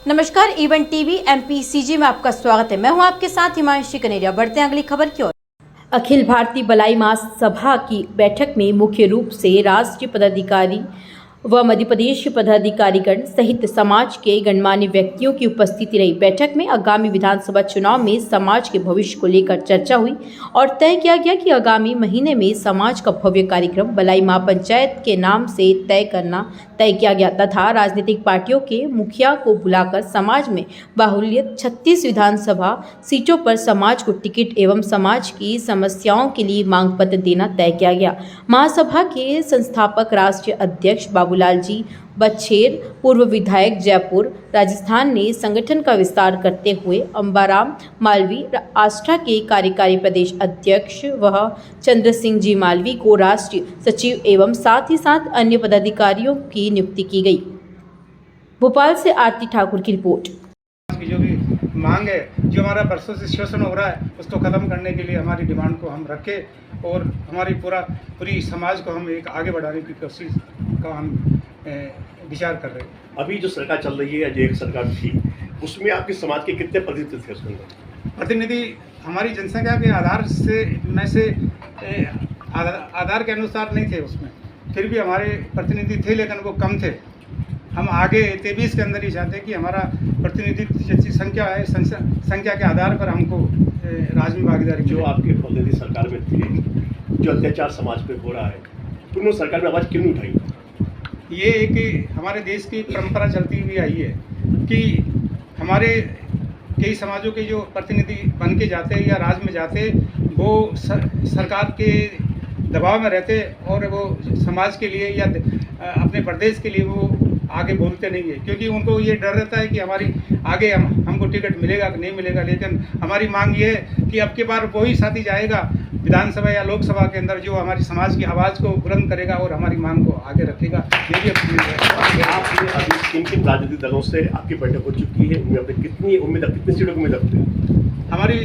नमस्कार, event TV MPCG में आपका स्वागत है। मैं हूं आपके साथ हिमांशी कनेरिया। बढ़ते हैं अगली खबर की ओर। अखिल भारतीय बलाई महासभा की बैठक में मुख्य रूप से राष्ट्रीय पदाधिकारी व मध्य प्रदेश पदाधिकारीगण सहित समाज के गणमान्य व्यक्तियों की उपस्थिति रही। बैठक में आगामी विधानसभा चुनाव में समाज के भविष्य को लेकर चर्चा हुई और तय किया गया कि आगामी महीने में समाज का भव्य कार्यक्रम बलाई महापंचायत के नाम से तय किया गया तथा राजनीतिक पार्टियों के मुखिया को बुलाकर समाज में बाहुल्यत 36 विधानसभा सीटों पर समाज को टिकट एवं समाज की समस्याओं के लिए मांग पत्र देना तय किया गया। महासभा के संस्थापक राष्ट्रीय अध्यक्ष बाबूलाल जी बच्छेर, पूर्व विधायक जयपुर राजस्थान ने संगठन का विस्तार करते हुए अंबाराम मालवी आष्टा के कार्यकारी प्रदेश अध्यक्ष व चंद्र सिंह जी मालवी को राष्ट्रीय सचिव एवं साथ ही साथ अन्य पदाधिकारियों की नियुक्ति की गई। भोपाल से आरती ठाकुर की रिपोर्ट। जो भी मांग है, जो हमारा बरसों से शोषण हो रहा है, उसको खत्म करने के लिए हमारी डिमांड को हम रखें और हमारी पूरी समाज को हम एक आगे बढ़ाने की कोशिश का हम विचार कर रहे हैं। अभी जो सरकार चल रही है, जो एक सरकार थी, उसमें आपके समाज के कितने प्रतिनिधि थे उसमें? प्रतिनिधि हमारी जनसंख्या के आधार के अनुसार नहीं थे उसमें, फिर भी हमारे प्रतिनिधि थे, लेकिन वो कम थे। हम आगे 23 के अंदर ही चाहते हैं कि हमारा प्रतिनिधि संख्या के आधार पर हमको राज्य में भागीदारी। जो आपके प्रतिनिधि सरकार में थे, जो अत्याचार समाज पे हो रहा है, उन्होंने सरकार में आवाज़ क्यों नहीं उठाई? ये एक हमारे देश की परंपरा चलती हुई आई है कि हमारे कई समाजों के जो प्रतिनिधि बन के जाते या राज्य में जाते, वो सरकार के दबाव में रहते और वो समाज के लिए या अपने प्रदेश के लिए वो आगे बोलते नहीं है, क्योंकि उनको ये डर रहता है कि हमारी आगे हमको टिकट मिलेगा कि नहीं मिलेगा। लेकिन हमारी मांग ये है कि अब की बार वही साथी जाएगा विधानसभा या लोकसभा के अंदर जो हमारी समाज की आवाज़ को बुलंद करेगा और हमारी मांग को आगे रखेगा। ये भी अपनी आपने अभी किन राजनीतिक दलों से आपकी बैठक हो चुकी है, उनमें अपने कितनी सीटों की उम्मीद रखते हैं? हमारी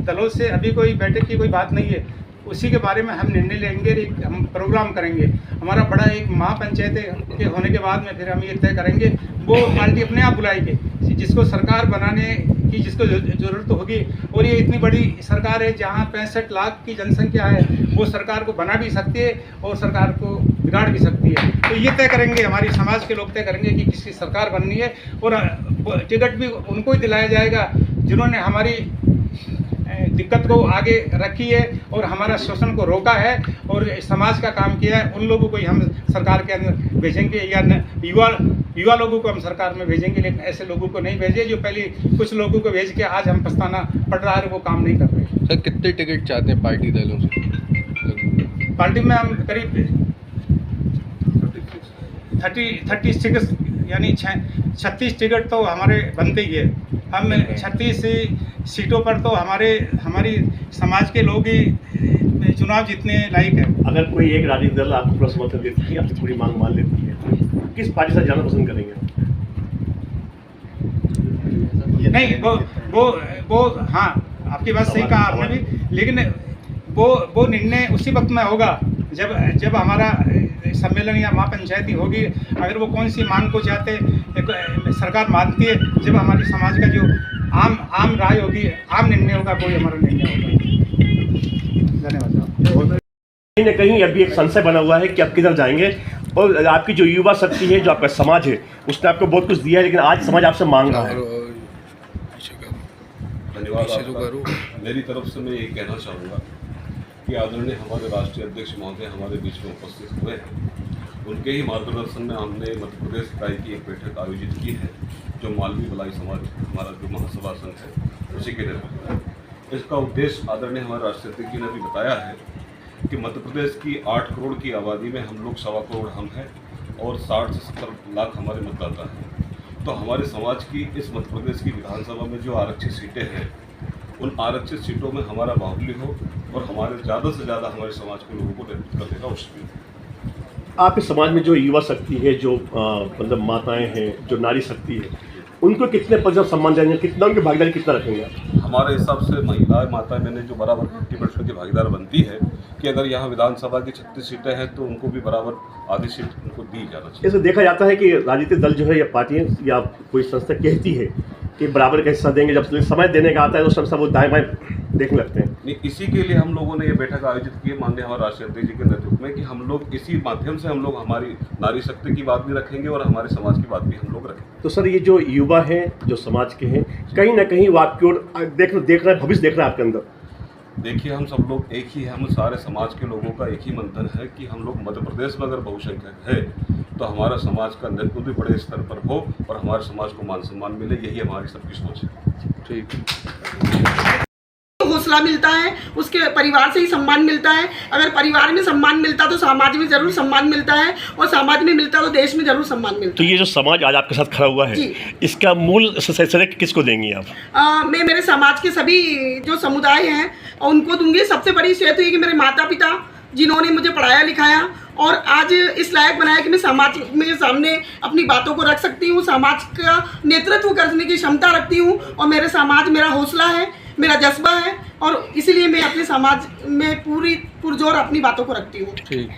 दलों से अभी कोई बैठक की कोई बात नहीं है, उसी के बारे में हम निर्णय लेंगे, हम प्रोग्राम करेंगे। हमारा बड़ा एक महापंचायत के होने के बाद में फिर हम ये तय करेंगे, वो पार्टी अपने आप बुलाएगी जिसको सरकार बनाने की जिसको ज़रूरत होगी। और ये इतनी बड़ी सरकार है जहाँ 65 लाख की जनसंख्या है, वो सरकार को बना भी सकती है और सरकार को बिगाड़ भी सकती है। तो ये तय करेंगे, हमारी समाज के लोग तय करेंगे कि किसकी सरकार बननी है और टिकट भी उनको ही दिलाया जाएगा जिन्होंने हमारी दिक्कत को आगे रखी है और हमारा शोषण को रोका है और समाज का काम किया है। उन लोगों को ही हम सरकार के अंदर भेजेंगे या युवा लोगों को हम सरकार में भेजेंगे, लेकिन ऐसे लोगों को नहीं भेजे जो पहले कुछ लोगों को भेज के आज हम पछताना पड़ रहा है, वो काम नहीं कर रहे। सर, कितने टिकट चाहते हैं पार्टी दलों से? पार्टी में हम करीब 36 यानी 36 टिकट तो हमारे बनते ही है। हम 36 सीटों पर तो हमारी समाज के लोग ही चुनाव जीतने लायक है। अगर कोई एक राजनीतिक दल आपको पूरा समर्थन देती है, आपकी पूरी मांग मान लेती है, तो किस पार्टी से जाना पसंद करेंगे? नहीं, वो हाँ, आपकी बात सही कहा आपने भी, लेकिन वो निर्णय उसी वक्त में होगा जब हमारा सम्मेलन या महापंचायती होगी। अगर वो कौन सी मांग को चाहते सरकार मानती है, जब हमारी समाज का जो आम राय होगी, आम निर्णय होगा, कोई हमारा निर्णय होगा। धन्यवाद। कहीं न कहीं अभी एक संशय बना हुआ है कि आप किधर जाएंगे, और आपकी जो युवा शक्ति है, जो आपका समाज है, उसने आपको बहुत कुछ दिया है, लेकिन आज समाज आपसे मांग रहा है। धन्यवाद। मेरी तरफ से मैं ये कहना चाहूँगा कि आदरणीय हमारे राष्ट्रीय अध्यक्ष महोदय हमारे बीच में उपस्थित हुए हैं। उनके ही मार्गदर्शन में हमने मध्य प्रदेश इकाई की एक बैठक आयोजित की है, जो मालवी बलाई समाज हमारा जो महासभा संघ है, उसी के नेतृत्व में। इसका उद्देश्य आदरणीय हमारे राष्ट्रीय अध्यक्ष जी ने भी बताया है कि मध्य प्रदेश की 8 करोड़ की आबादी में हम लोग 1.25 करोड़ हम हैं और 60 से 70 लाख हमारे मतदाता हैं। तो हमारे समाज की इस मध्य प्रदेश की विधानसभा में जो आरक्षित सीटें हैं, उन आरक्षित सीटों में हमारा बाहुल्य हो और हमारे ज़्यादा से ज़्यादा हमारे समाज के लोगों को नेतृत्व करने का अवसर मिले। आपके समाज में जो युवा शक्ति है, जो मतलब माताएं हैं, जो नारी शक्ति है, उनको कितने प्रतिशत सम्मान देंगे, कितना उनकी भागीदारी कितना रखेंगे आप? हमारे हिसाब से महिलाएं माता बहनें जो बराबर 50% की भागीदार बनती है कि अगर यहाँ विधानसभा की 36 सीटें हैं तो उनको भी बराबर आधी सीट उनको दी जाना चाहिए। ऐसे देखा जाता है कि राजनीतिक दल जो है या पार्टियाँ या कोई संस्था कहती है कि बराबर का हिस्सा देंगे, जब समय देने का आता है तो सब वो दाएं बाएं देखने लगते हैं। नहीं, इसी के लिए हम लोगों ने ये बैठक आयोजित की है माननीय हमारे राष्ट्रीय अध्यक्ष जी के नेतृत्व में कि हम लोग इसी माध्यम से हम लोग हमारी नारी शक्ति की बात भी रखेंगे और हमारे समाज की बात भी हम लोग रखेंगे। तो सर, ये जो युवा हैं, जो समाज के हैं, कहीं ना कहीं वो आपकी ओर देख रहे हैं, भविष्य देख रहे हैं आपके अंदर। देखिए, हम सब लोग एक ही हैं, हम सारे समाज के लोगों का एक ही मंथन है कि हम लोग मध्य प्रदेश में अगर बहुसंख्यक है तो हमारा समाज का नेतृत्व भी बड़े स्तर पर हो और हमारे समाज को मान सम्मान मिले, यही हमारी सबकी सोच है। ठीक। हौसला मिलता है, उसके परिवार से ही सम्मान मिलता है। अगर परिवार में सम्मान मिलता तो समाज में जरूर सम्मान मिलता है, और समाज में मिलता तो देश में जरूर सम्मान मिलता है। तो ये जो समाज आज आपके साथ खड़ा हुआ है, इसका मूल श्रेय किसको देंगी आप? मैं मेरे समाज के सभी जो समुदाय हैं उनको दूंगी। सबसे बड़ी श्रेय तो ये कि मेरे माता पिता जिन्होंने मुझे पढ़ाया लिखाया और आज इस लायक बनाया कि मैं समाज में सामने अपनी बातों को रख सकती हूँ, समाज का नेतृत्व करने की क्षमता रखती हूँ, और मेरे समाज मेरा हौसला है, मेरा जज्बा है, और इसीलिए मैं अपने समाज में पूरी पुरजोर अपनी बातों को रखती हूँ। ठीक।